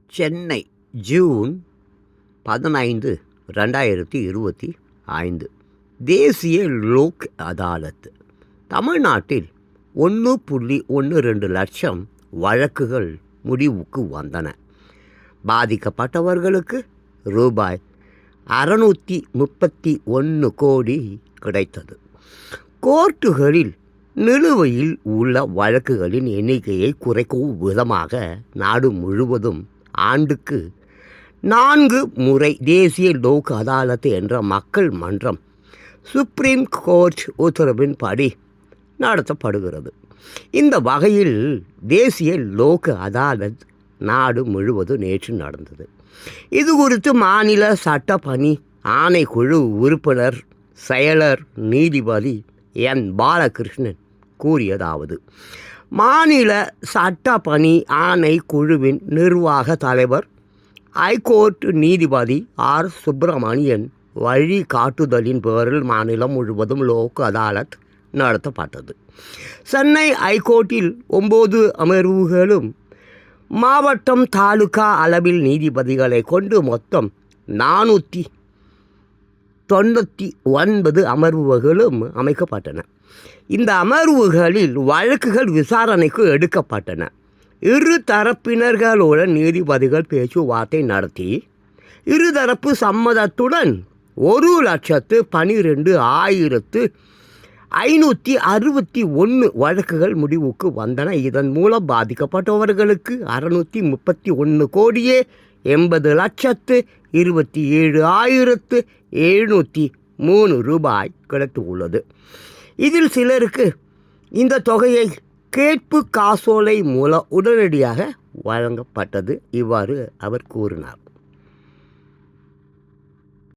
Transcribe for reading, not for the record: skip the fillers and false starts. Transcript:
Chennai June 15, 2025. தேசிய லோக் அதாலத். தமிழ்நாட்டில் 1.12 லட்சம் வழக்குகள் முடிவுக்கு வந்தன. பாதிக்கப்பட்டவர்களுக்கு ரூபாய் 631 கோடி கிடைத்தது. கோர்ட்டுகளில் நிலுவையில் உள்ள வழக்குகளின் எண்ணிக்கையை குறைக்கும் விதமாக நாடு முழுவதும் ஆண்டுக்கு 4 முறை தேசிய லோக் அதாலத் என்ற மக்கள் மன்றம் சுப்ரீம் கோர்ட் உத்தரவின்படி நடத்தப்படுகிறது. இந்த வகையில் தேசிய லோக் அதாலத் நாடு முழுவதும் நேற்று நடந்தது. இது குறித்து மாநில சட்டப்பணி ஆணைக்குழு உறுப்பினர் செயலர் நீதிபதி என். பாலகிருஷ்ணன் கூறியதாவது: மாநில சட்டப்பணி ஆணைக்குழுவின் நிர்வாக தலைவர் ஐகோர்ட் நீதிபதி ஆர். சுப்பிரமணியன் வழிகாட்டுதலின் பேரில் மாநிலம் முழுவதும் லோக் அதாலத் நடத்தப்பட்டது. சென்னை ஐகோர்ட்டில் 9 அமர்வுகளும், மாவட்டம் தாலுகா அளவில் நீதிபதிகளை கொண்டு மொத்தம் 499 அமர்வுகளும் அமைக்கப்பட்டன. இந்த அமர்வுகளில் வழக்குகள் விசாரணைக்கு எடுக்கப்பட்டன. இரு தரப்பினர்களுடன் நீதிபதிகள் பேச்சுவார்த்தை நடத்தி இருதரப்பு சம்மதத்துடன் 1,12,561 வழக்குகள் முடிவுக்கு வந்தன. இதன் மூலம் பாதிக்கப்பட்டவர்களுக்கு 631 கோடியே 80,27,703 ரூபாய் கிடைத்துள்ளது. இதில் சிலருக்கு இந்த தொகையை கேட்பு காசோலை மூலம் உடனடியாக வழங்கப்பட்டது. இவ்வாறு அவர் கூறினார்.